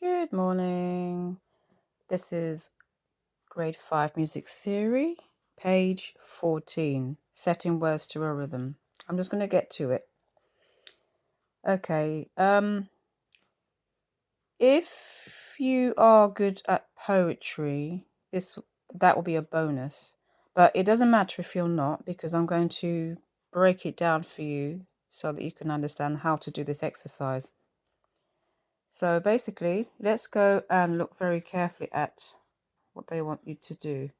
Good morning. This is grade 5 music theory, page 14, setting words to a rhythm. I'm just going to get to it. Okay. If you are good at poetry, that will be a bonus. But it doesn't matter if you're not, because I'm going to break it down for you so that you can understand how to do this exercise. So basically, let's go and look very carefully at what they want you to do.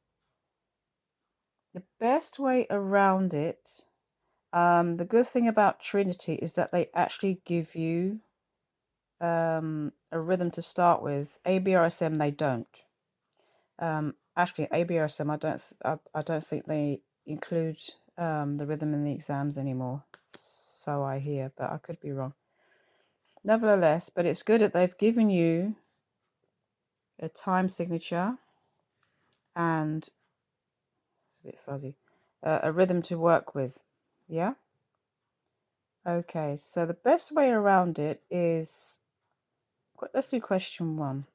The best way around it, the good thing about Trinity is that they actually give you a rhythm to start with. ABRSM they don't. Actually, ABRSM I don't think they include the rhythm in the exams anymore. So I hear, but I could be wrong. Nevertheless, but it's good that they've given you a time signature and it's a bit fuzzy, a rhythm to work with. Yeah. Okay, so the best way around it is, let's do question 1.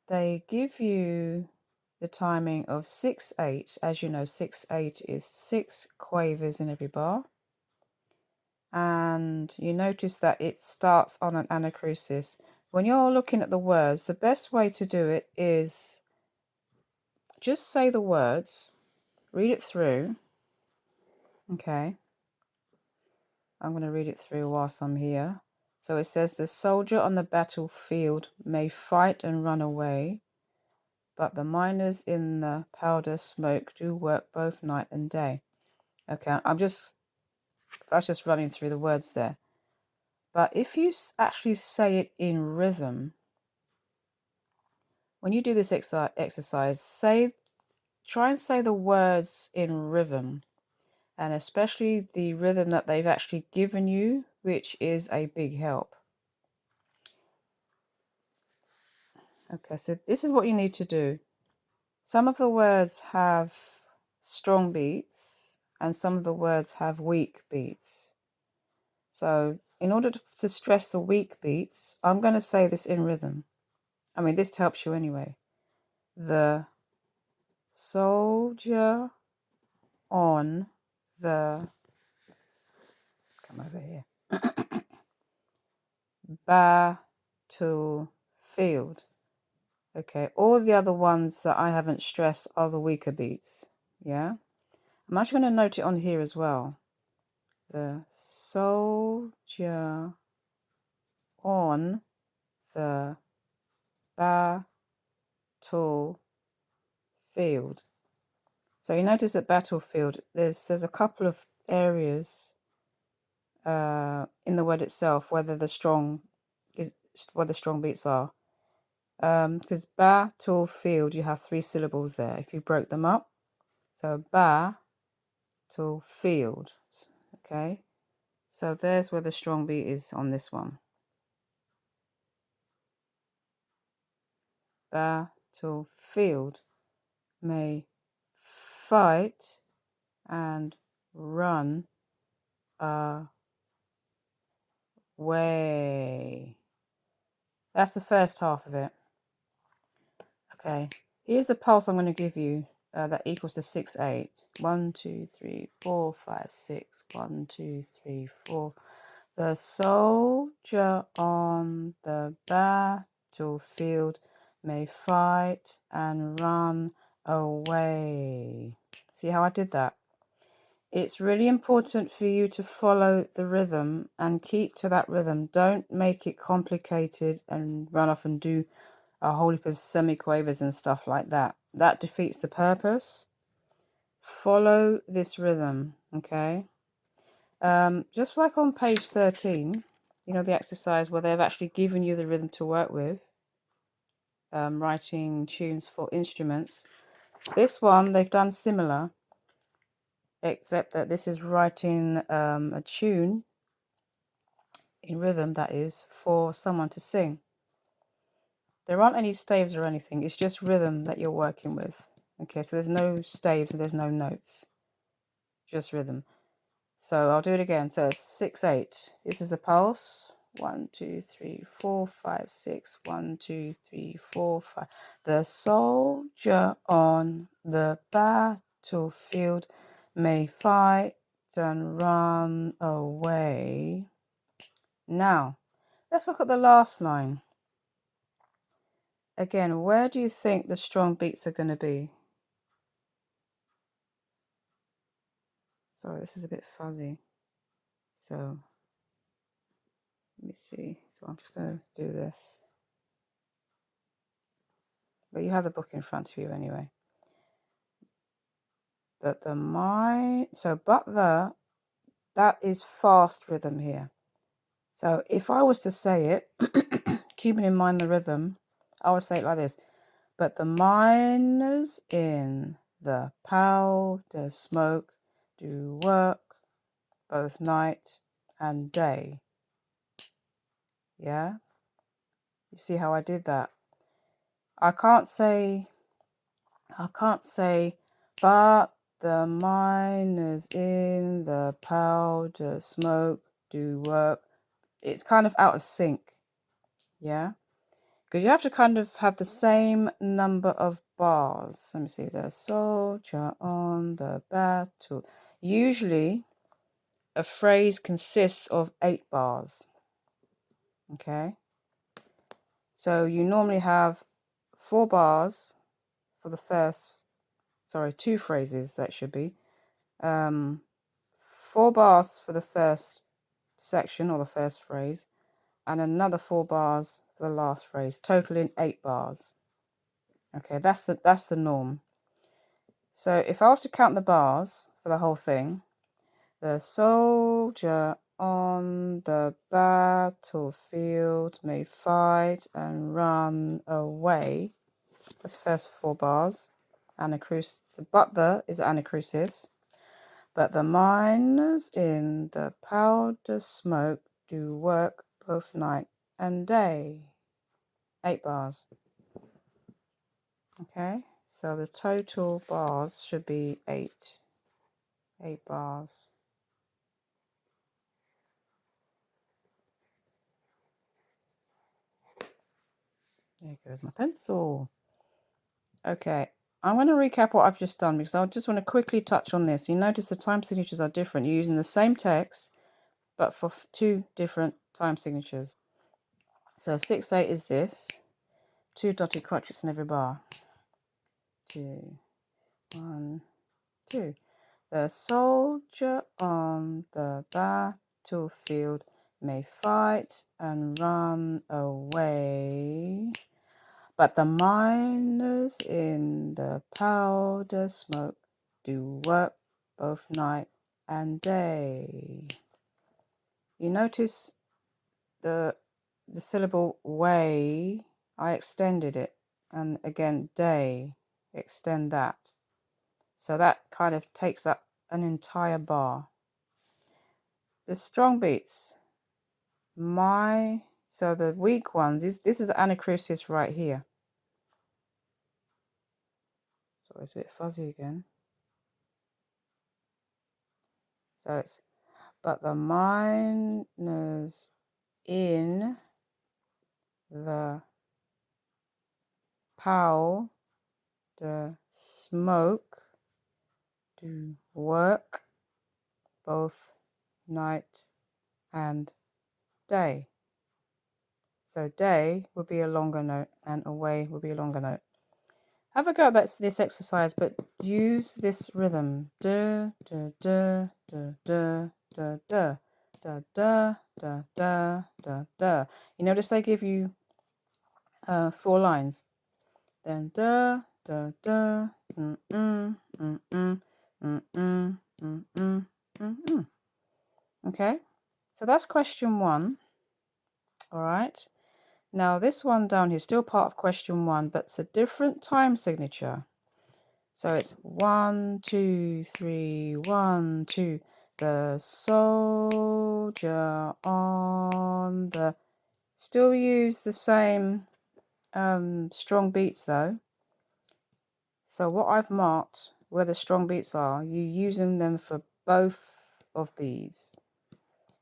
They give you the timing of 6/8. As you know, 6/8 is 6 quavers in every bar. And you notice that it starts on an anacrusis. When you're looking at the words, the best way to do it is just say the words, read it through. Okay. I'm going to read it through whilst I'm here. So it says, the soldier on the battlefield may fight and run away, but the miners in the powder smoke do work both night and day. Okay, that's just running through the words there. But if you actually say it in rhythm, when you do this exercise, try and say the words in rhythm, and especially the rhythm that they've actually given you, which is a big help. Okay, so this is what you need to do. Some of the words have strong beats and some of the words have weak beats. So in order to stress the weak beats, I'm going to say this in rhythm. I mean, this helps you anyway. The soldier on the, come over here, battlefield. Okay, all the other ones that I haven't stressed are the weaker beats. Yeah, I'm actually going to note it on here as well. The soldier on the battlefield. So you notice at battlefield, there's a couple of areas in the word itself where the strong beats are. Because battlefield, you have 3 syllables there. If you broke them up, so battlefield. Okay, so there's where the strong beat is on this one. Battlefield may fight and run away. That's the first half of it. Okay, here's a pulse I'm going to give you that equals to 6/8. 1, 2, 3, 4, 5, 6. 1, 2, 3, 4. The soldier on the battlefield may fight and run away. See how I did that? It's really important for you to follow the rhythm and keep to that rhythm. Don't make it complicated and run off and do a whole heap of semiquavers and stuff like that. That defeats the purpose. Follow this rhythm, okay? Just like on page 13, you know, the exercise where they've actually given you the rhythm to work with, writing tunes for instruments. This one, they've done similar, except that this is writing a tune in rhythm, that is, for someone to sing. There aren't any staves or anything. It's just rhythm that you're working with. Okay, so there's no staves and there's no notes. Just rhythm. So I'll do it again. So 6/8. This is a pulse. 1, 2, 3, 4, 5, 6. 1, 2, 3, 4, 5. The soldier on the battlefield may fight and run away. Now, let's look at the last line. Again, where do you think the strong beats are going to be? Sorry, this is a bit fuzzy. So, let me see. So I'm just going to do this. But you have the book in front of you anyway. But the my, so but the, that is fast rhythm here. So if I was to say it, keeping in mind the rhythm, I would say it like this. But the miners in the powder smoke do work both night and day. Yeah? You see how I did that? I can't say, but the miners in the powder smoke do work. It's kind of out of sync. Yeah? Because you have to kind of have the same number of bars. Let me see. The soldier on the battle. Usually, a phrase consists of 8 bars. Okay? So you normally have 4 bars for the first, 2 phrases that should be. 4 bars for the first section or the first phrase, and another 4 bars for the last phrase, totaling 8 bars. Okay, that's the norm. So if I was to count the bars for the whole thing, the soldier on the battlefield may fight and run away. That's the first 4 bars. Anacrusis. But the is anacrusis. But the miners in the powder smoke do work both night and day. 8 bars. Okay, so the total bars should be 8. 8 bars. There goes my pencil. Okay, I'm going to recap what I've just done because I just want to quickly touch on this. You notice the time signatures are different. You're using the same text, but for 2 different time signatures. So 6/8 is this. 2 dotted crotchets in every bar. 2, 1, 2. The soldier on the battlefield may fight and run away, but the miners in the powder smoke do work both night and day. You notice the syllable way, I extended it, and again day, extend that. So that kind of takes up an entire bar. The strong beats, so the weak ones, this is the anacrusis right here. So it's a bit fuzzy again. So it's, but the miners in the powder smoke do work both night and day. So day would be a longer note and away would be a longer note. Have a go at this exercise, but use this rhythm. Da da da da da da da da da da da da da. You notice they give you 4 lines. Then da da da mm mm mm mm mm mm mm mm mm. Okay, so that's question 1. All right. Now this one down here is still part of question 1, but it's a different time signature. So it's 1, 2, 3, 1, 2. The soldier on the. Still use the same strong beats though. So what I've marked where the strong beats are, you're using them for both of these.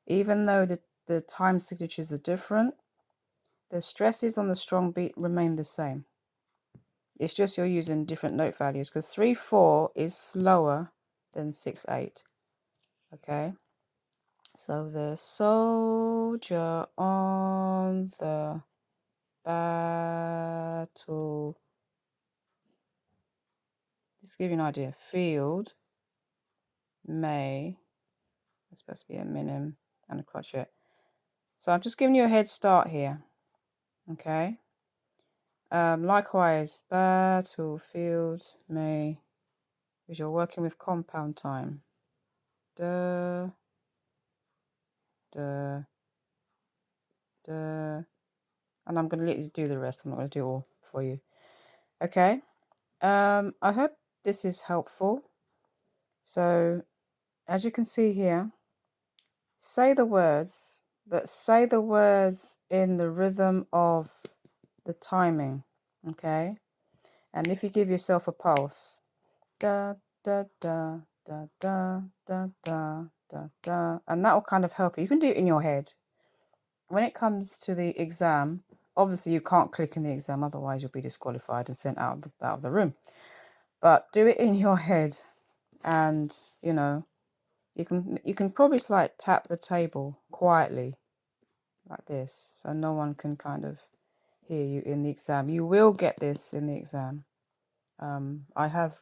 Even though the the time signatures are different. The stresses on the strong beat remain the same. It's just you're using different note values because 3/4 is slower than 6/8. Okay. So the soldier on the battle. Just to give you an idea. Field may. It's supposed to be a minim and a crotchet. So I'm just giving you a head start here. Okay. Likewise, battlefield may, because you're working with compound time. Da, da, da. And I'm going to let you do the rest. I'm not going to do it all for you. Okay. I hope this is helpful. So, as you can see here, say the words, but say the words in the rhythm of the timing. Okay. And if you give yourself a pulse, da da da da da da da da da, and that will kind of help you. You can do it in your head. When it comes to the exam, obviously you can't click in the exam, otherwise you'll be disqualified and sent out of the room. But do it in your head, and you know you can probably just like tap the table quietly, like this, so no one can kind of hear you in the exam. You will get this in the exam. I have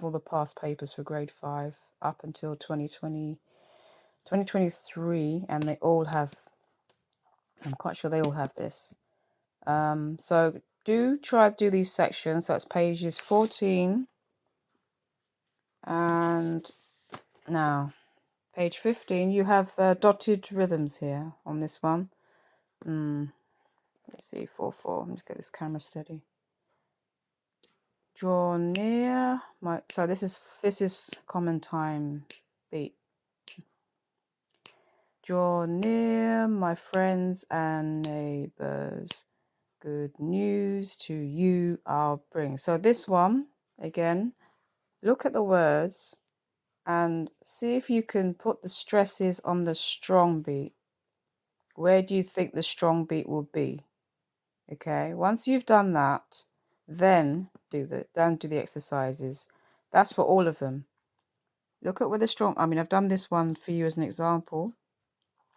all the past papers for grade 5 up until 2023, and they all have, I'm quite sure they all have this. So do try to do these sections. So it's pages 14 and now page 15. You have dotted rhythms here on this one. Let's see, 4/4. Let's get this camera steady. Draw near my. So this is common time beat. Draw near, my friends and neighbors. Good news to you I'll bring. So this one, again, look at the words and see if you can put the stresses on the strong beat. Where do you think the strong beat will be? Okay, once you've done that, then do the exercises. That's for all of them. Look at where the strong, I've done this one for you as an example.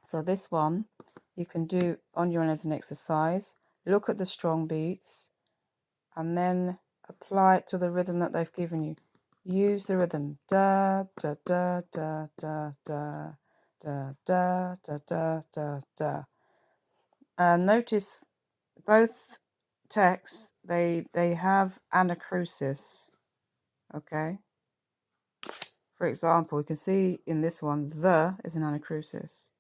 So this one you can do on your own as an exercise. Look at the strong beats and then apply it to the rhythm that they've given you. Use the rhythm. Da da da da da da da da da da da da. And notice both texts they have anacrusis. Okay. For example, we can see in this one the is an anacrusis.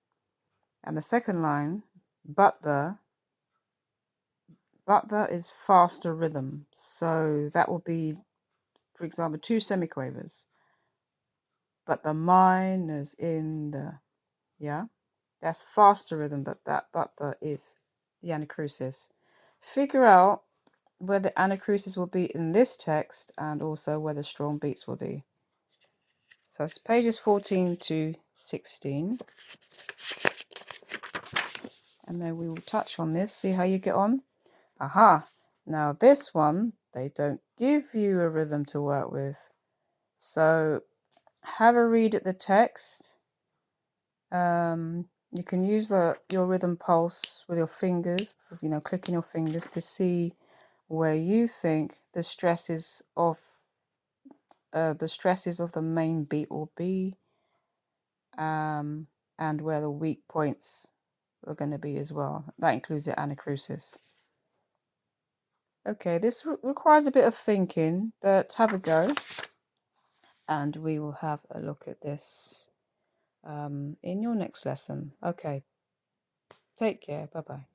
And the second line, but the is faster rhythm. So that will be, for example, 2 semiquavers. But the minors in the, yeah, that's faster rhythm, but the is the anacrusis. Figure out where the anacrusis will be in this text and also where the strong beats will be. So it's pages 14 to 16. And then we will touch on this, see how you get on. Aha! Now this one, they don't give you a rhythm to work with. So have a read at the text. You can use your rhythm pulse with your fingers, clicking your fingers to see where you think the stresses of the main beat will be, and where the weak points are going to be as well. That includes the anacrusis. Okay, this requires a bit of thinking, but have a go, and we will have a look at this in your next lesson. Okay, take care. Bye-bye.